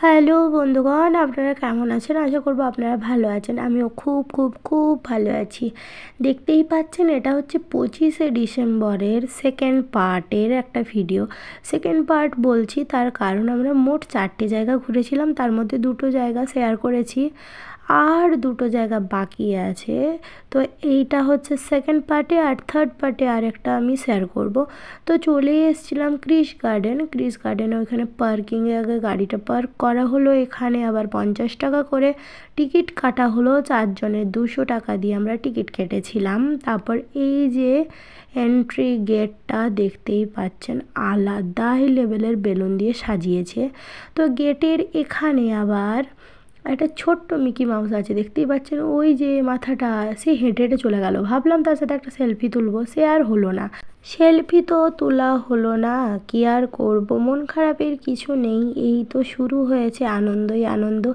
Hello বন্ধুগণ, আপনারা কেমন আছেন? আশা করব আপনারা ভালো আছেন। আমিও খুব খুব খুব ভালো আছি। দেখতেই পাচ্ছেন, এটা হচ্ছে 25শে ডিসেম্বরের সেকেন্ড পার্টের একটা ভিডিও। সেকেন্ড পার্ট বলছি তার কারণ আমরা মোট 4টে জায়গা ঘুরেছিলাম, তার মধ্যে 2টো জায়গা শেয়ার করেছি আর 2টো জায়গা বাকি আছে। তো এইটা হচ্ছে সেকেন্ড পার্টে, আর থার্ড পার্টে আরেকটা আমি শেয়ার করব। তো চলে এসেছিলাম ক্রিশ গার্ডেনে। ওইখানে পার্কিংয়ে আগে গাড়িটা পার্ক করা হলো। এখানে আবার 50 টাকা করে টিকিট কাটা হলো, 4 জনের 200 টাকা দিয়ে আমরা টিকিট কেটেছিলাম। তারপর এই যে এন্ট্রি গেটটা দেখতেই পাচ্ছেন, আলাদাই লেভেলের বেলুন দিয়ে সাজিয়েছে। তো গেটের এখানে আবার একটা ছোট্ট মিকি মাউস আছে, দেখতেই পাচ্ছেন। ওই যে মাথাটা, সে হেঁটে হেঁটে চলে গেল। ভাবলাম তার সাথে একটা সেলফি তুলবো, সে আর হলো না। সেলফি তো তোলা হলো না, কি আর করবো, মন খারাপের কিছু নেই। এই তো শুরু হয়েছে আনন্দই আনন্দ।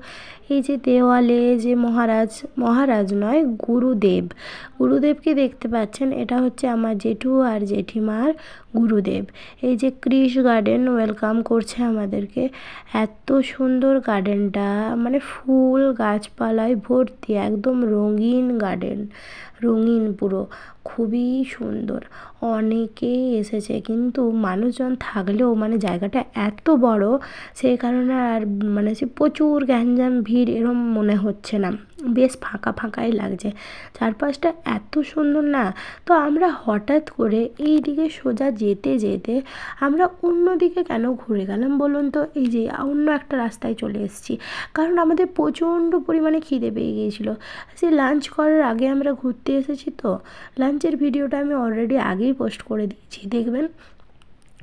এই যে দেওয়ালে যে মহারাজ নয়, গুরুদেবকে দেখতে পাচ্ছেন। এটা হচ্ছে আমার জেঠু আর জেঠিমার গুরুদেব। এই যে ক্রিশ গার্ডেন ওয়েলকাম করছে আমাদেরকে। এত সুন্দর গার্ডেনটা, মানে ফুল গাছপালায় ভর্তি, একদম রঙিন গার্ডেন, রঙিন পুরো, খুবই সুন্দর। অনেকেই এসেছে, কিন্তু মানুষজন থাকলেও মানে জায়গাটা এত বড়, সেই কারণে আর মানে সে প্রচুর গ্যাঞ্জাম ভিড় এরম মনে হচ্ছে না, বেশ ফাঁকা ফাঁকাই লাগছে। চারপাশটা এত সুন্দর না। তো আমরা হঠাৎ করে এই দিকে সোজা যেতে যেতে আমরা অন্যদিকে কেন ঘুরে গেলাম বলুন তো? এই যে অন্য একটা রাস্তায় চলে এসেছি, কারণ আমাদের প্রচণ্ড পরিমাণে খিদে পেয়ে গিয়েছিলো। সে লাঞ্চ করার আগে আমরা ঘুরতে এসেছি, তো লাঞ্চের ভিডিওটা আমি অলরেডি আগেই পোস্ট করে দিয়েছি, দেখবেন।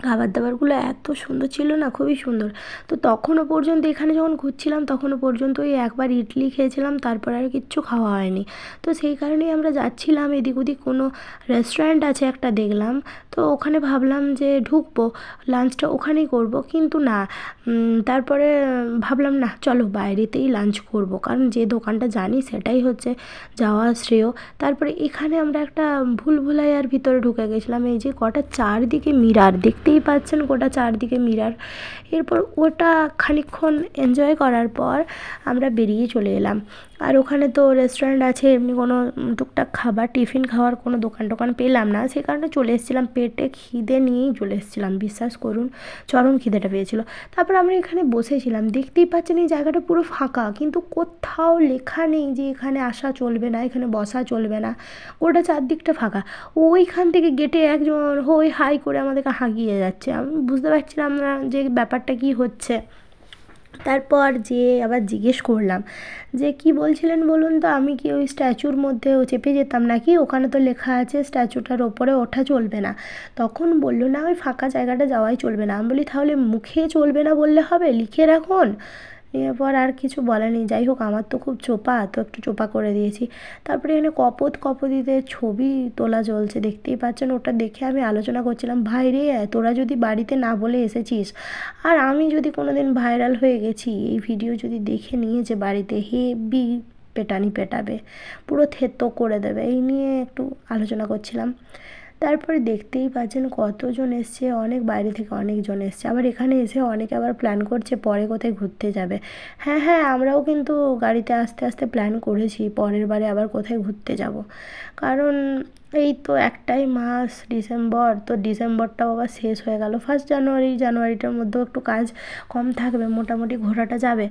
খাবার দাবারগুলো এত সুন্দর ছিল না, খুবই সুন্দর। তো তখনও পর্যন্ত এখানে যখন ঘুরছিলাম তখনও পর্যন্ত ওই একবার ইডলি খেয়েছিলাম, তারপর আর কিচ্ছু খাওয়া হয়নি। তো সেই কারণেই আমরা যাচ্ছিলাম, এদিক ওদিক কোনো রেস্টুরেন্ট আছে একটা দেখলাম, তো ওখানে ভাবলাম যে ঢুকবো, লাঞ্চটা ওখানেই করব, কিন্তু না, তারপরে ভাবলাম না, চলো বাইরেতেই লাঞ্চ করব, কারণ যে দোকানটা জানি সেটাই হচ্ছে যাওয়া শ্রেয়। তারপরে এখানে আমরা একটা ভুলভুলাইয়ার ভিতরে ঢুকে গেছিলাম। এই যে কটা চারদিকে মিরার, দেখতেই পাচ্ছেন, গোটা চারদিকে মিরার। এরপর ওটা খানিকক্ষণ এনজয় করার পর আমরা বেরিয়ে চলে এলাম। আর ওখানে তো রেস্টুরেন্ট আছে, এমনি কোনো টুকটাক খাবার টিফিন খাওয়ার কোনো দোকান পেলাম না, সেই কারণে চলে এসেছিলাম। পেটে খিদে নিয়েই চলে এসেছিলাম, বিশ্বাস করুন, চরম খিদেটা পেয়েছিল। তারপর আমরা এখানে বসেছিলাম, দেখতেই পাচ্ছেন এই জায়গাটা পুরো ফাঁকা, কিন্তু কোথাও লেখা নেই যে এখানে আসা চলবে না, এখানে বসা চলবে না, ওটা চারদিকটা ফাঁকা। ওইখান থেকে গেটে একজন হই হাই করে আমাদেরকে হাঁকিয়ে যাচ্ছে, আমি বুঝতে পারছিলাম না যে ব্যাপারটা কী হচ্ছে। তারপর যে আবার জিজ্ঞেস করলাম যে কি বলছিলেন বলুন তো, আমি কি ওই স্ট্যাচুর মধ্যে চেপে যেতাম নাকি? ওখানে তো লেখা আছে স্ট্যাচুটার ওপরে ওঠা চলবে না। তখন বললো না, ওই ফাঁকা জায়গাটা যাওয়াই চলবে না। আমি বলি তাহলে মুখে চলবে না বললে হবে, লিখে রাখুন। এরপর আর কিছু বলেনি। যাই হোক, আমার তো খুব চোপা, তো একটু চোপা করে দিয়েছি। তারপরে এখানে কপোতিদের ছবি তোলা চলছে, দেখতেই পাচ্ছেন। ওটা দেখে আমি আলোচনা করছিলাম, ভাই রে, তোরা যদি বাড়িতে না বলে এসেছিস, আর আমি যদি কোনো দিন ভাইরাল হয়ে গেছি, এই ভিডিও যদি দেখে নিয়েছে বাড়িতে, হেভি পেটানি পেটাবে, পুরো থেতো করে দেবে, এই নিয়ে একটু আলোচনা করছিলাম। তারপরে দেখতেই পাচ্ছেন কতজন এসছে, অনেক বাইরে থেকে অনেকজন এসছে। আবার এখানে এসে অনেকে আবার প্ল্যান করছে পরে কোথায় ঘুরতে যাবে। হ্যাঁ হ্যাঁ, আমরাও কিন্তু গাড়িতে আস্তে আস্তে প্ল্যান করেছি পরের বারে আবার কোথায় ঘুরতে যাব, কারণ এই তো একটাই মাস ডিসেম্বর, তো ডিসেম্বরটাও আবার শেষ হয়ে গেল। ফার্স্ট জানুয়ারিটার মধ্যেও একটু কাজ কম থাকবে, মোটামুটি ঘোরাটা যাবে।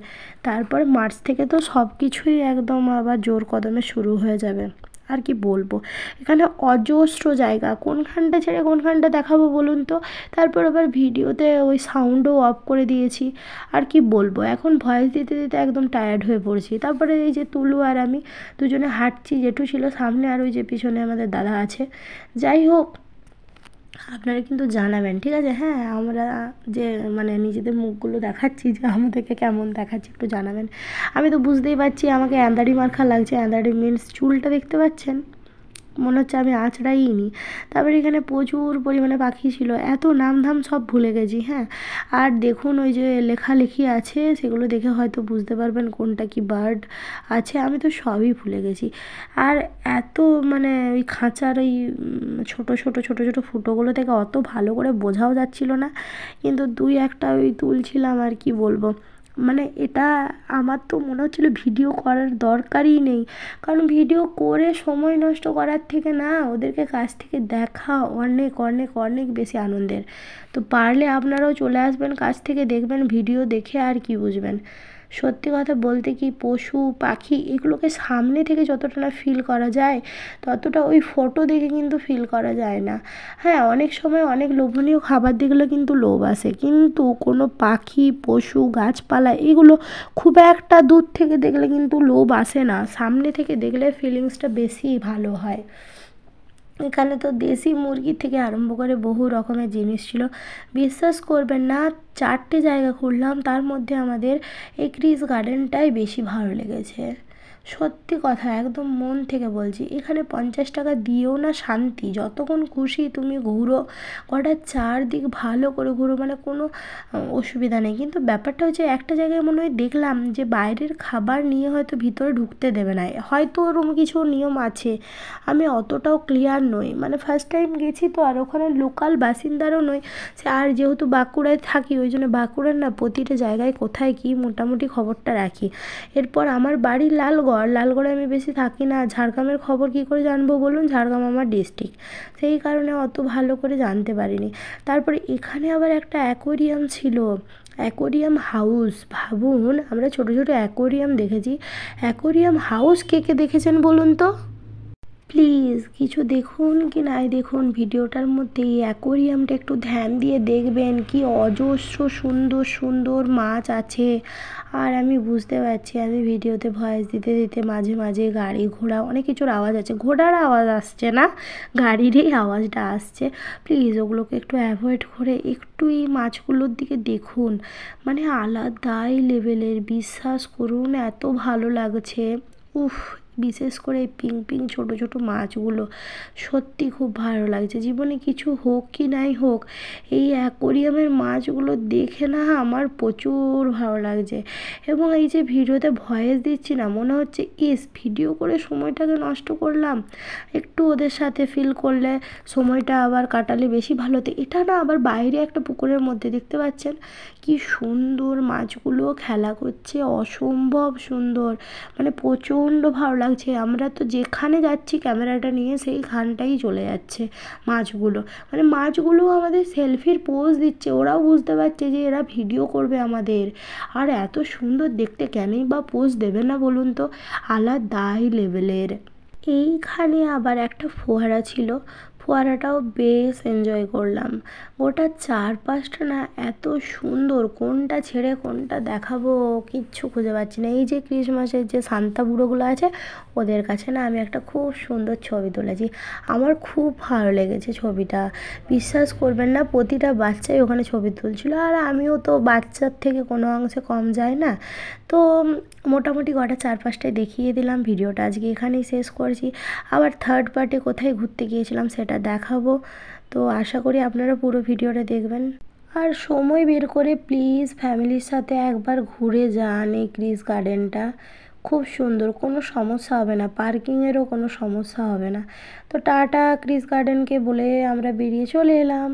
তারপর মার্চ থেকে তো সব কিছুই একদম আবার জোর কদমে শুরু হয়ে যাবে। আর কি বলবো, এখানে অজস্র জায়গা, কোনখানটা ছেড়ে কোনখানটা দেখাবো বলুন তো? তারপর আবার ভিডিওতে ওই সাউন্ডও অফ করে দিয়েছি। আর কি বলবো, এখন ভয়েস দিতে দিতে একদম টায়ার্ড হয়ে পড়ছি। তারপরে এই যে তুলু আর আমি দুজনে হাঁটছি, জেঠু ছিল সামনে, আর ওই যে পিছনে আমাদের দাদা আছে। যাই হোক, আপনারা কিন্তু জানাবেন, ঠিক আছে? হ্যাঁ, আমরা যে মানে নিজেদের মুখগুলো দেখাচ্ছি, যে আমাদেরকে কেমন দেখাচ্ছি একটু জানাবেন। আমি তো বুঝতেই পারছি আমাকে অ্যান্দাড়ি মার্কা লাগছে। অ্যান্দাড়ি মিন্স চুলটা দেখতে পাচ্ছেন, মনে হচ্ছে আমি আঁচড়াইনি। তারপরে এখানে প্রচুর পরিমাণে পাখি ছিল, এত নাম ধাম সব ভুলে গেছি। হ্যাঁ, আর দেখুন ওই যে লেখালেখি আছে, সেগুলো দেখে হয়তো বুঝতে পারবেন কোনটা কি বার্ড আছে, আমি তো সবই ভুলে গেছি। আর এত মানে ওই খাঁচার ওই ছোটো ছোটো ফুটোগুলো থেকে অত ভালো করে বোঝাও যাচ্ছিল না, কিন্তু দুই একটা ওই তুলছিলাম, আর কি বলবো। মানে এটা আমার তো মনে হচ্ছিলো ভিডিও করার দরকারই নেই, কারণ ভিডিও করে সময় নষ্ট করার থেকে না ওদেরকে কাছ থেকে দেখা অনেক অনেক অনেক বেশি আনন্দের। তো পারলে আপনারাও চলে আসবেন, কাছ থেকে দেখবেন, ভিডিও দেখে আর কি বুঝবেন। সত্যি কথা বলতে কি, পশু পাখি এগুলোকে সামনে থেকে যতটা না ফিল করা যায়, ততটা ওই ফটো দেখে কিন্তু ফিল করা যায় না। হ্যাঁ, অনেক সময় অনেক লোভনীয় খাবার দেখলে কিন্তু লোভ আসে, কিন্তু কোনো পাখি পশু গাছপালা এগুলো খুব একটা দূর থেকে দেখলে কিন্তু লোভ আসে না, সামনে থেকে দেখলে ফিলিংসটা বেশি ভালো হয়। এখানে তো দেশি মুরগি থেকে আরম্ভ করে বহু রকমের জিনিস ছিল। বিশ্বাস করবেন না, 4টে জায়গা ঘুরলাম, তার মধ্যে আমাদের এই ক্রিস গার্ডেনটাই বেশি ভালো লেগেছে। সত্যি কথা, একদম মন থেকে বলছি, এখানে 50 টাকা দিয়েও না শান্তি, যতক্ষণ খুশি তুমি ঘুরো, গোটা চারদিক ভালো করে ঘুরো, মানে কোনো অসুবিধা নেই। কিন্তু ব্যাপারটা হচ্ছে, একটা জায়গায় মনে হয় দেখলাম যে বাইরের খাবার নিয়ে হয়তো ভিতরে ঢুকতে দেবে না, হয়তো ওরকম কিছু নিয়ম আছে, আমি অতটাও ক্লিয়ার নই, মানে ফার্স্ট টাইম গেছি তো, আর ওখানে লোকাল বাসিন্দারও নই সে, আর যেহেতু বাঁকুড়ায় থাকি ওই জন্য বাঁকুড়ার না প্রতিটা জায়গায় কোথায় কী মোটামুটি খবরটা রাখি। এরপর আমার বাড়ি লালগড়ে আমি বেশি থাকি না, ঝাড়গ্রামের খবর কী করে জানবো বলুন, ঝাড়গ্রাম আমার ডিস্ট্রিক্ট, সেই কারণে অত ভালো করে জানতে পারিনি। তারপরে এখানে আবার একটা অ্যাকোয়ারিয়াম ছিল, অ্যাকোয়ারিয়াম হাউস, ভাবুন আমরা ছোটো ছোটো অ্যাকোয়ারিয়াম দেখেছি, অ্যাকোয়ারিয়াম হাউস কে কে দেখেছেন বলুন তো? প্লিজ কিছু দেখুন কি নাই দেখুন, ভিডিওটার মধ্যে এই অ্যাকোয়ারিয়ামটা একটু ধ্যান দিয়ে দেখবেন, কি অজস্র সুন্দর সুন্দর মাছ আছে। আর আমি বুঝতে পারছি, আমি ভিডিওতে ভয়েস দিতে দিতে মাঝে মাঝে গাড়ি ঘোড়া অনেক কিছুর আওয়াজ আছে, ঘোড়ার আওয়াজ আসছে না, গাড়িরই আওয়াজটা আসছে। প্লিজ ওগুলোকে একটু অ্যাভয়েড করে একটু এই মাছগুলোর দিকে দেখুন, মানে আলাদাই লেভেলের, বিশ্বাস করুন এত ভালো লাগছে। উফ, বিশেষ করে এই পিঙ্ক পিঙ্ক ছোটো ছোটো মাছগুলো সত্যি খুব ভালো লাগছে। জীবনে কিছু হোক কি নাই হোক, এই অ্যাকোয়ারিয়ামের মাছগুলো দেখে না আমার প্রচুর ভালো লাগছে। এবং এই যে ভিডিওতে ভয়েস দিচ্ছি না, মনে হচ্ছে ইস ভিডিও করে সময়টাকে নষ্ট করলাম, একটু ওদের সাথে ফিল করলে সময়টা আবার কাটালে বেশি ভালো হতো। এটা না আবার বাইরে একটা পুকুরের মধ্যে, দেখতে পাচ্ছেন কি সুন্দর মাছগুলো খেলা করছে, অসম্ভব সুন্দর, মানে প্রচণ্ড ভালো লাগছে। আমরা তো যেখানে যাচ্ছি ক্যামেরাটা নিয়ে সেইখানটাই চলে যাচ্ছে মাছগুলো, মানে মাছগুলো আমাদের সেলফির পোজ দিচ্ছে, ওরাও বুঝতে পারছে যে এরা ভিডিও করবে আমাদের, আর এত সুন্দর দেখতে কেনই বা পোজ দেবে না বলুন তো, আলাদাই লেভেলের। এইখানে আবার একটা ফোয়ারা ছিল, ফোয়ারাটাও বেশ এনজয় করলাম। গোটা চারপাশটা না এত সুন্দর, কোনটা ছেড়ে কোনটা দেখাবো কিচ্ছু খুঁজে পাচ্ছি না। এই যে ক্রিসমাসের যে সান্তা বুড়োগুলো আছে, ওদের কাছে না আমি একটা খুব সুন্দর ছবি তুলেছি, আমার খুব ভালো লেগেছে ছবিটা। বিশ্বাস করবেন না, প্রতিটা বাচ্চাই ওখানে ছবি তুলছিল, আর আমিও তো বাচ্চার থেকে কোনো অংশে কম যায় না। তো মোটামুটি গোটা চারপাশটায় দেখিয়ে দিলাম, ভিডিওটা আজকে এখানেই শেষ করছি। আবার থার্ড পার্টে কোথায় ঘুরতে গিয়েছিলাম সেটা দেখাবো, তো আশা করি আপনারা পুরো ভিডিওটা দেখবেন। আর সময় বের করে প্লিজ ফ্যামিলির সাথে একবার ঘুরে যান এই ক্রিস গার্ডেনটা, খুব সুন্দর, কোনো সমস্যা হবে না, পার্কিংয়েরও কোনো সমস্যা হবে না। তো টাটা ক্রিস গার্ডেনকে বলে আমরা বেরিয়ে চলে এলাম।